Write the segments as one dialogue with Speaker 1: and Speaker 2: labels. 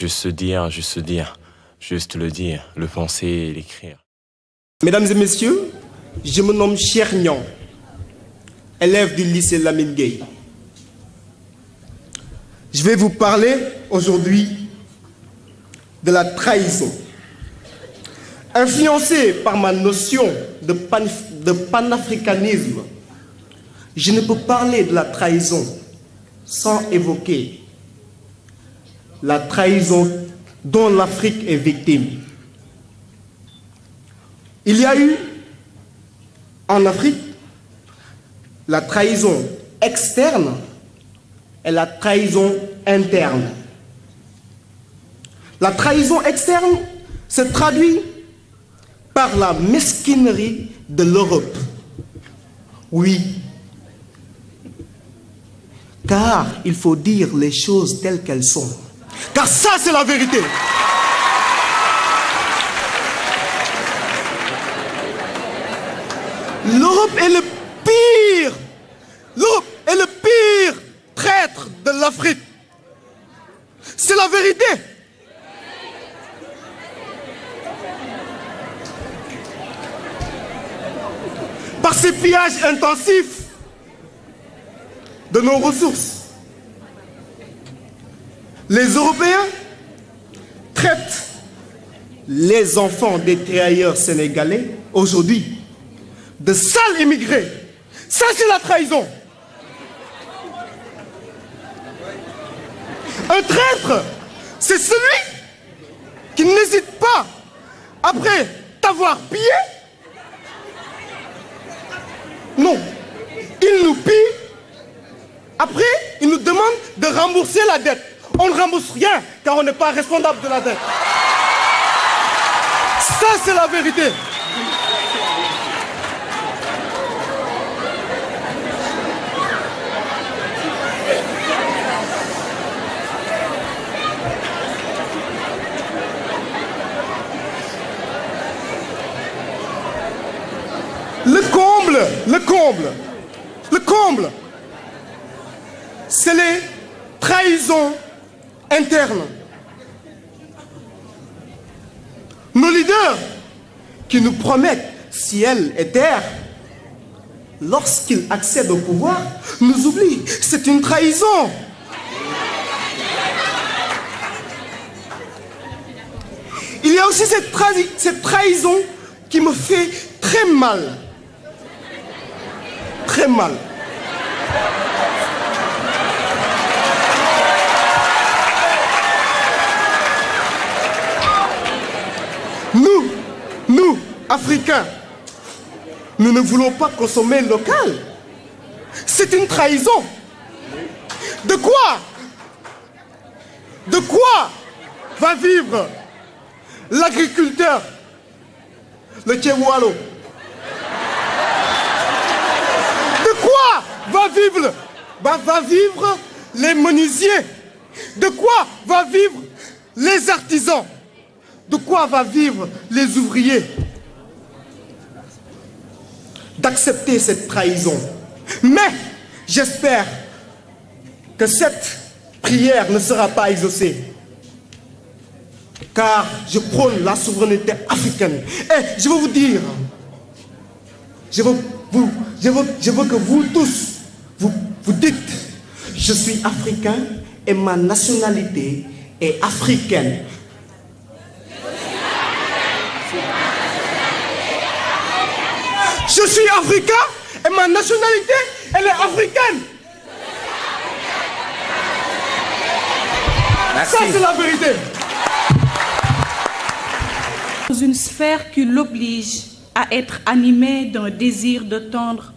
Speaker 1: Juste dire, juste le dire, le penser et l'écrire.
Speaker 2: Mesdames et messieurs, je me nomme Cheikh Niang, élève du lycée Lamine Gueye. Je vais vous parler aujourd'hui de la trahison. Influencé par ma notion de panafricanisme, je ne peux parler de la trahison sans évoquer la trahison dont l'Afrique est victime. Il y a eu en Afrique la trahison externe et la trahison interne. La trahison externe se traduit par la mesquinerie de l'Europe. Oui, car il faut dire les choses telles qu'elles sont. Car ça, c'est la vérité. L'Europe est le pire. L'Europe est le pire traître de l'Afrique. C'est la vérité. Par ces pillages intensifs de nos ressources, les Européens traitent les enfants des tirailleurs sénégalais aujourd'hui de sales immigrés. Ça, c'est la trahison. Un traître, c'est celui qui n'hésite pas, après t'avoir pillé, non, il nous pille, après il nous demande de rembourser la dette. On ne rembourse rien, car on n'est pas responsable de la dette. Ça, c'est la vérité. Le comble, c'est les trahisons internes. Nos leaders qui nous promettent ciel et terre, lorsqu'ils accèdent au pouvoir, nous oublient. C'est une trahison. Il y a aussi cette trahison qui me fait très mal. Très mal. Nous, Africains, nous ne voulons pas consommer local. C'est une trahison. De quoi va vivre l'agriculteur, le Tchewalo? De quoi va vivre les menuisiers? De quoi va vivre les artisans? De quoi va vivre les ouvriers? D'accepter cette trahison. Mais j'espère que cette prière ne sera pas exaucée. Car je prône la souveraineté africaine. Et je veux vous dire, je veux que vous tous, vous dites, je suis africain et ma nationalité est africaine. Je suis africain et ma nationalité, elle est africaine. Merci. Ça, c'est la vérité.
Speaker 3: Dans une sphère qui l'oblige à être animé d'un désir de tendre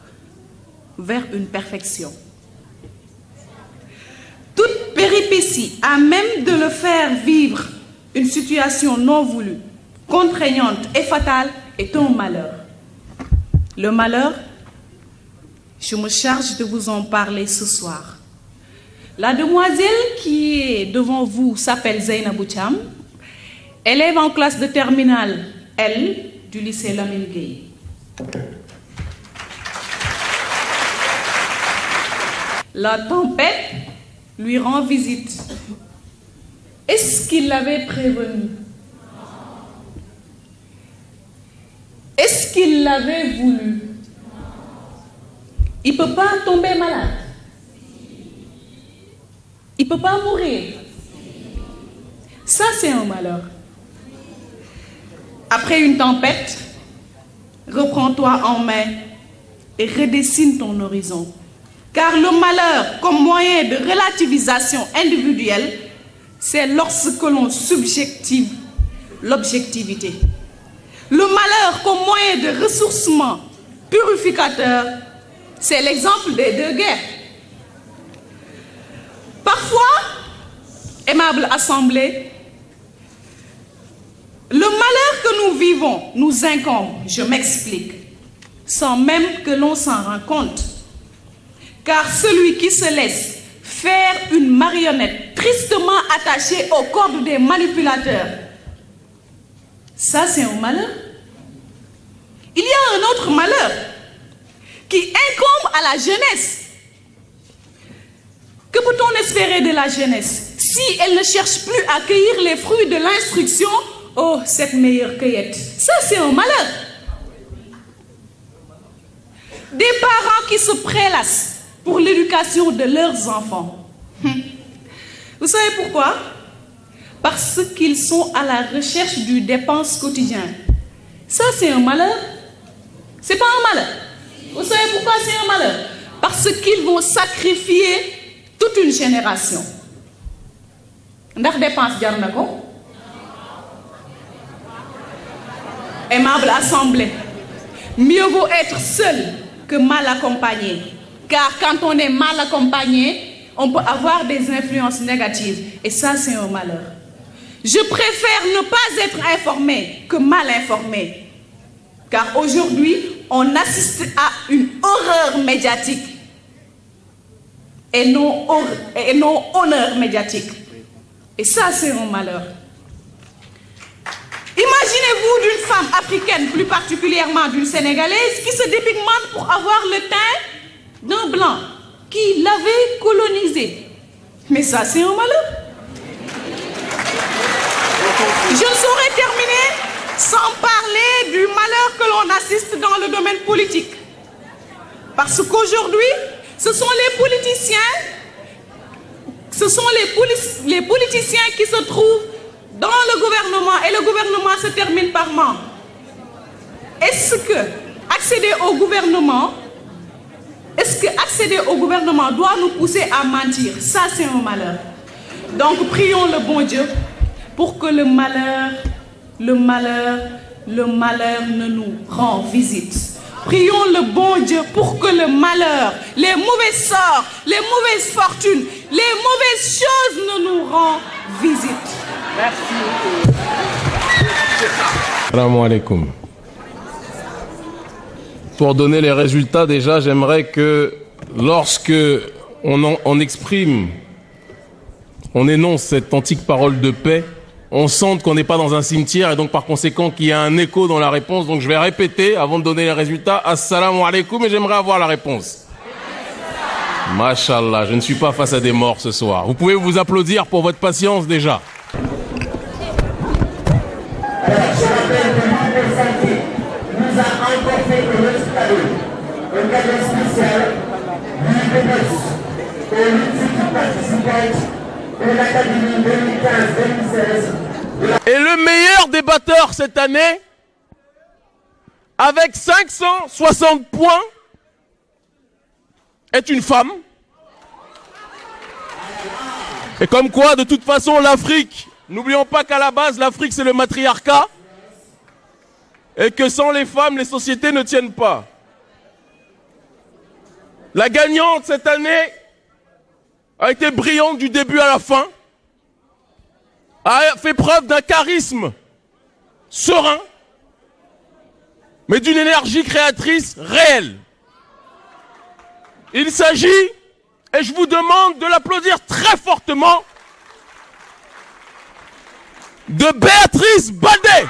Speaker 3: vers une perfection. Toute péripétie à même de le faire vivre une situation non voulue, contraignante et fatale est un malheur. Le malheur, je me charge de vous en parler ce soir. La demoiselle qui est devant vous s'appelle Zainabou Thiam, élève en classe de terminale L du lycée Lamine Gueye. La tempête lui rend visite. Est-ce qu'il l'avait prévenu? Est-ce qu'il l'avait voulu? Il ne peut pas tomber malade. Il ne peut pas mourir. Ça, c'est un malheur. Après une tempête, reprends-toi en main et redessine ton horizon. Car le malheur, comme moyen de relativisation individuelle, c'est lorsque l'on subjective l'objectivité. Le malheur comme moyen de ressourcement purificateur, c'est l'exemple des deux guerres. Parfois, aimable assemblée, le malheur que nous vivons nous incombe, je m'explique, sans même que l'on s'en rende compte. Car celui qui se laisse faire une marionnette tristement attachée aux cordes des manipulateurs, ça c'est un malheur. Il y a un autre malheur qui incombe à la jeunesse. Que peut-on espérer de la jeunesse si elle ne cherche plus à cueillir les fruits de l'instruction? Oh, cette meilleure cueillette. Ça, c'est un malheur. Des parents qui se prélassent pour l'éducation de leurs enfants. Vous savez pourquoi? Parce qu'ils sont à la recherche du dépense quotidien. Ça, c'est un malheur. C'est pas un malheur. Vous savez pourquoi c'est un malheur? Parce qu'ils vont sacrifier toute une génération. Ndax dépense jar na ko? Aimable assemblée, mieux vaut être seul que mal accompagné. Car quand on est mal accompagné, on peut avoir des influences négatives. Et ça, c'est un malheur. Je préfère ne pas être informé que mal informé. Car aujourd'hui, on assiste à une horreur médiatique et non honneur médiatique. Et ça, c'est un malheur. Imaginez-vous d'une femme africaine, plus particulièrement d'une Sénégalaise, qui se dépigmente pour avoir le teint d'un blanc qui l'avait colonisé. Mais ça, c'est un malheur. Je ne saurais terminer sans parler du malheur que l'on assiste dans le domaine politique. Parce qu'aujourd'hui, ce sont les politiciens qui se trouvent dans le gouvernement et le gouvernement se termine par ment. Est-ce que accéder au gouvernement doit nous pousser à mentir? Ça, c'est un malheur. Donc, prions le bon Dieu pour que le malheur ne nous rend visite. Prions le bon Dieu pour que le malheur, les mauvais sorts, les mauvaises fortunes, les mauvaises choses ne nous rendent visite. Merci.
Speaker 4: Salam alaikum. Pour donner les résultats, déjà, j'aimerais que lorsque on exprime, on énonce cette antique parole de paix, on sente qu'on n'est pas dans un cimetière et donc par conséquent qu'il y a un écho dans la réponse. Donc je vais répéter avant de donner les résultats. Assalamu alaikum, et j'aimerais avoir la réponse. Mashallah, je ne suis pas face à des morts ce soir. Vous pouvez vous applaudir pour votre patience déjà.
Speaker 5: Alors, je rappelle que l'Université Santé nous a encore fait un cadeau spécial, l'UPS, aux 8 équipes participantes de l'Académie 2015-2016.
Speaker 4: Et le meilleur débatteur cette année, avec 560 points, est une femme. Et comme quoi, de toute façon, l'Afrique, n'oublions pas qu'à la base, l'Afrique, c'est le matriarcat. Et que sans les femmes, les sociétés ne tiennent pas. La gagnante cette année a été brillante du début à la fin. A fait preuve d'un charisme serein, mais d'une énergie créatrice réelle. Il s'agit, et je vous demande de l'applaudir très fortement, de Béatrice Baldé.